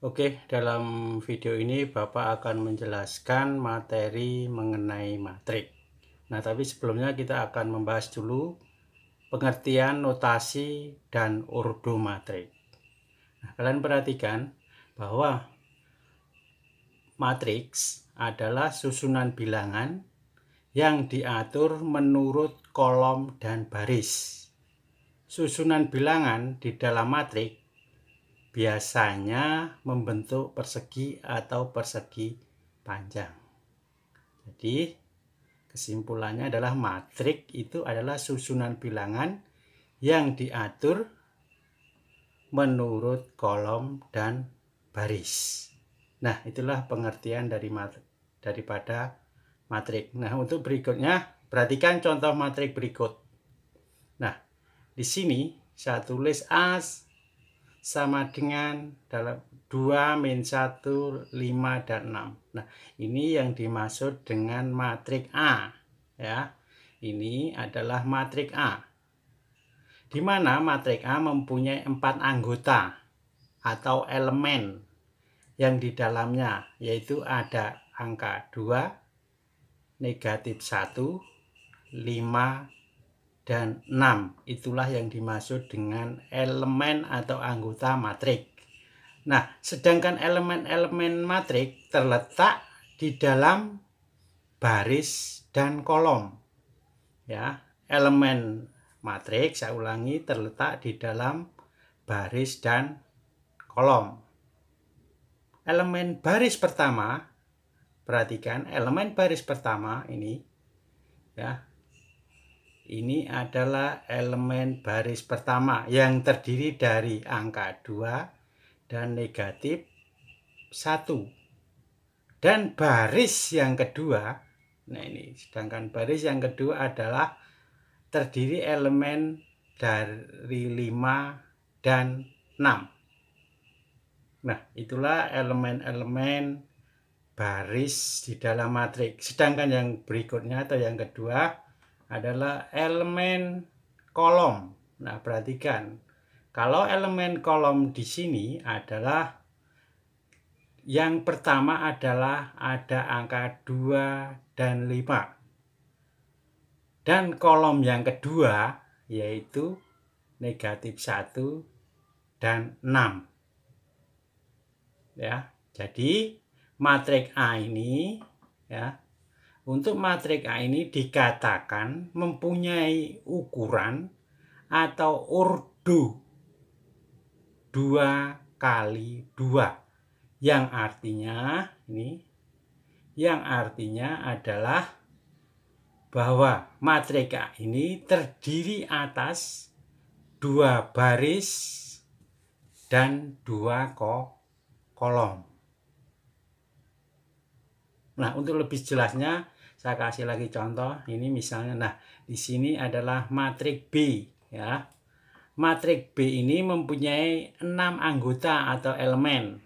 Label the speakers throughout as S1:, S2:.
S1: Oke, dalam video ini Bapak akan menjelaskan materi mengenai matrik. Nah, tapi sebelumnya kita akan membahas dulu pengertian notasi dan ordo matrik. Nah, kalian perhatikan bahwa matriks adalah susunan bilangan yang diatur menurut kolom dan baris. Susunan bilangan di dalam matrik biasanya membentuk persegi atau persegi panjang. Jadi kesimpulannya adalah matrik itu adalah susunan bilangan yang diatur menurut kolom dan baris. Nah, itulah pengertian daripada matrik. Nah, untuk berikutnya perhatikan contoh matrik berikut. Nah, di sini saya tulis A sama dengan dalam 2 min 1, 5, dan 6. Nah, ini yang dimaksud dengan matrik A. Ya, ini adalah matrik A. Di mana matrik A mempunyai 4 anggota atau elemen yang di dalamnya, yaitu ada angka 2, negatif 1, 5, dan 6. Itulah yang dimaksud dengan elemen atau anggota matrik. Nah, sedangkan elemen-elemen matrik terletak di dalam baris dan kolom. Ya, elemen matrik, saya ulangi, terletak di dalam baris dan kolom. Elemen baris pertama, perhatikan elemen baris pertama ini, ya. Ini adalah elemen baris pertama yang terdiri dari angka 2 dan negatif 1. Dan baris yang kedua, nah ini, sedangkan baris yang kedua adalah terdiri elemen dari 5 dan 6. Nah, itulah elemen-elemen baris di dalam matrik. Sedangkan yang berikutnya atau yang kedua adalah elemen kolom. Nah, perhatikan. Kalau elemen kolom di sini adalah yang pertama adalah ada angka 2 dan 5. Dan kolom yang kedua yaitu negatif 1 dan 6. Ya, jadi matrik A ini, ya, untuk matrik A ini dikatakan mempunyai ukuran atau ordo 2 kali 2, yang artinya adalah bahwa matrik A ini terdiri atas 2 baris dan 2 kolom. Nah, untuk lebih jelasnya saya kasih lagi contoh. Ini misalnya, nah, di sini adalah matrik B, ya. Matrik B ini mempunyai 6 anggota atau elemen,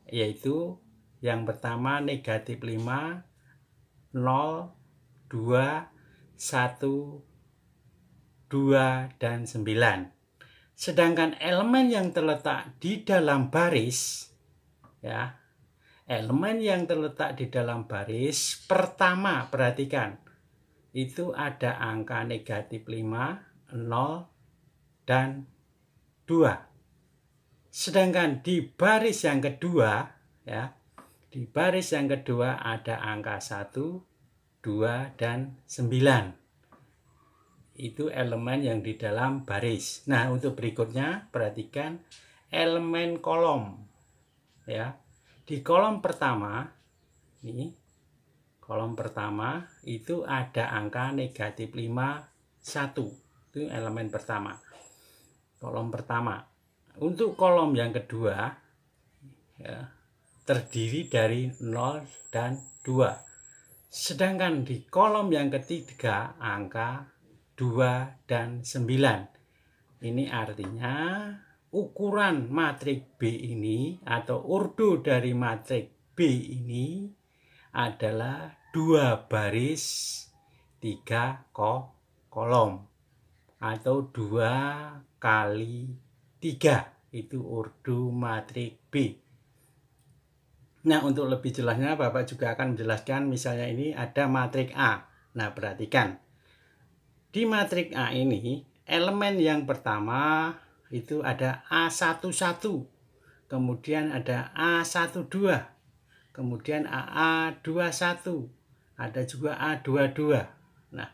S1: yaitu yang pertama negatif 5, 0, 2, 1, 2, dan 9. Sedangkan elemen yang terletak di dalam baris, ya, elemen yang terletak di dalam baris pertama, perhatikan, itu ada angka negatif 5, 0, dan 2. Sedangkan di baris yang kedua, ya, di baris yang kedua ada angka 1, 2, dan 9. Itu elemen yang di dalam baris. Nah, untuk berikutnya perhatikan elemen kolom. Ya. Di kolom pertama, ini kolom pertama itu ada angka negatif 5, 1. Itu elemen pertama. Kolom pertama. Untuk kolom yang kedua, ya, terdiri dari 0 dan 2. Sedangkan di kolom yang ketiga angka 2 dan 9. Ini artinya ukuran matrik B ini atau ordo dari matrik B ini adalah 2 baris 3 kolom atau 2 kali 3, itu urdu matrik B. Nah, untuk lebih jelasnya Bapak juga akan menjelaskan, misalnya ini ada matrik A. Nah, perhatikan. Di matrik A ini, elemen yang pertama itu ada A11, kemudian ada A12, kemudian AA21, ada juga A22. Nah,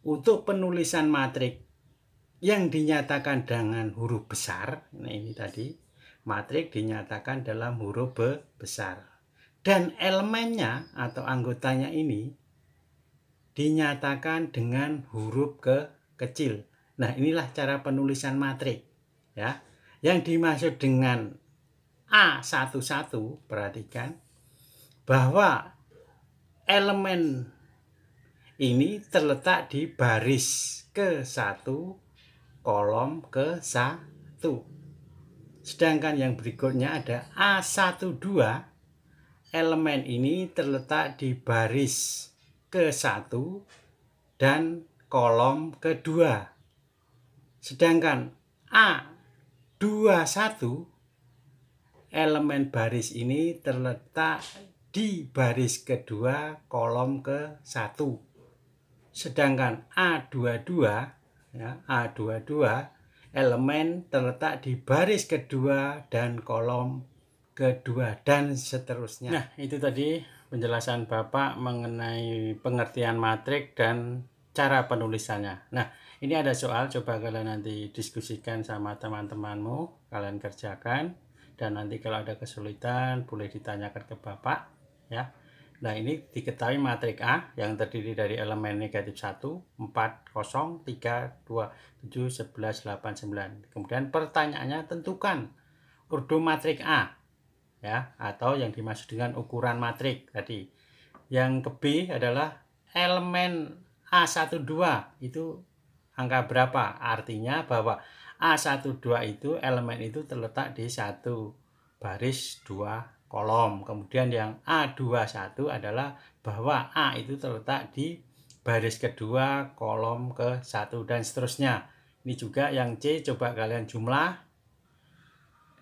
S1: untuk penulisan matrik yang dinyatakan dengan huruf besar, nah ini tadi, matrik dinyatakan dalam huruf besar. Dan elemennya atau anggotanya ini dinyatakan dengan huruf kecil. Nah, inilah cara penulisan matrik. Ya. Yang dimaksud dengan A11, perhatikan bahwa elemen ini terletak di baris ke-1, kolom ke-1. Sedangkan yang berikutnya ada A12, elemen ini terletak di baris ke-1 dan kolom kedua. Sedangkan A21, elemen baris ini terletak di baris kedua kolom ke-1. Sedangkan A22, ya, A22 elemen terletak di baris kedua dan kolom kedua, dan seterusnya. Nah, itu tadi penjelasan Bapak mengenai pengertian matrik dan cara penulisannya. Nah, ini ada soal, coba kalian nanti diskusikan sama teman-temanmu, kalian kerjakan, dan nanti kalau ada kesulitan boleh ditanyakan ke Bapak, ya. Nah, ini diketahui matrik A yang terdiri dari elemen negatif 1, 4, 0, 3, 2, 7, 11, 8, 9. Kemudian pertanyaannya, tentukan urdu matrik A, ya, atau yang dimaksud dengan ukuran matrik tadi. Yang ke B adalah elemen A12 itu angka berapa? Artinya bahwa A12 itu elemen itu terletak di satu baris 2 kolom. Kemudian yang A21 adalah bahwa A itu terletak di baris kedua kolom ke-1 dan seterusnya. Ini juga yang C, coba kalian jumlah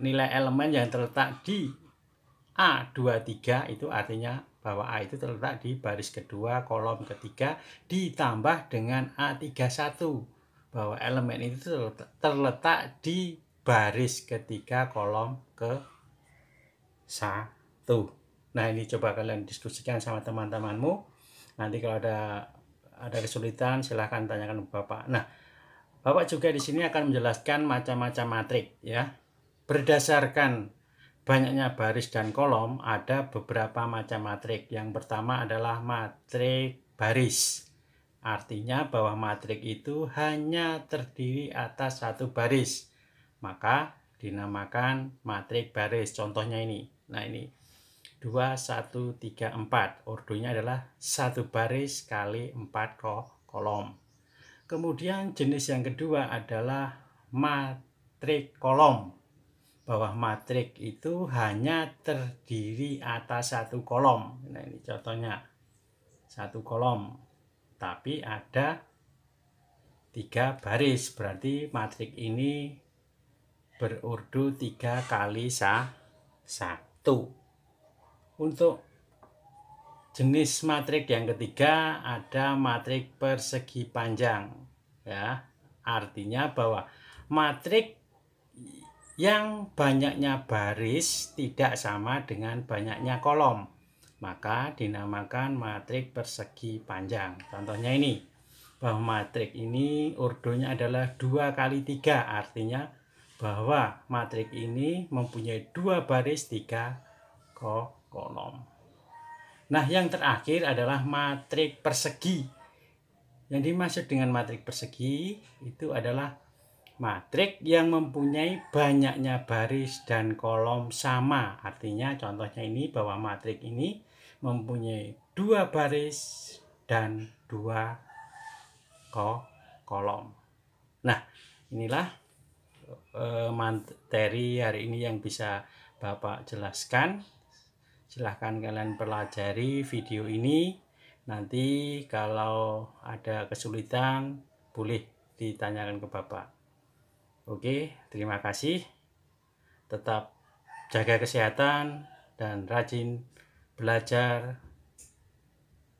S1: nilai elemen yang terletak di A23, itu artinya bahwa A itu terletak di baris kedua kolom ketiga ditambah dengan A31, bahwa elemen itu terletak di baris ketiga kolom ke-1. Nah, ini coba kalian diskusikan sama teman-temanmu. Nanti kalau ada kesulitan silahkan tanyakan ke Bapak. Nah, Bapak juga di sini akan menjelaskan macam-macam matrik, ya. Berdasarkan banyaknya baris dan kolom, ada beberapa macam matrik. Yang pertama adalah matrik baris. Artinya bahwa matrik itu hanya terdiri atas satu baris, maka dinamakan matrik baris. Contohnya ini. Nah, ini 2, 1, 3, 4. Urdunya adalah satu baris kali 4 kolom. Kemudian jenis yang kedua adalah matrik kolom, bahwa matrik itu hanya terdiri atas satu kolom. Nah, ini contohnya satu kolom, tapi ada 3 baris, berarti matrik ini berurdu 3 kali 1. Untuk jenis matrik yang ketiga ada matrik persegi panjang, ya. Artinya bahwa matrik yang banyaknya baris tidak sama dengan banyaknya kolom, maka dinamakan matrik persegi panjang. Contohnya ini, bahwa matrik ini urdunya adalah 2 kali 3, artinya bahwa matrik ini mempunyai 2 baris 3 kolom. Nah, yang terakhir adalah matrik persegi. Yang dimaksud dengan matrik persegi itu adalah matrik yang mempunyai banyaknya baris dan kolom sama. Artinya contohnya ini bahwa matrik ini mempunyai 2 baris dan 2 kolom. Nah, inilah materi hari ini yang bisa Bapak jelaskan. Silahkan kalian pelajari video ini. Nanti kalau ada kesulitan boleh ditanyakan ke Bapak. Oke, terima kasih. Tetap jaga kesehatan dan rajin belajar.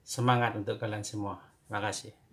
S1: Semangat untuk kalian semua. Terima kasih.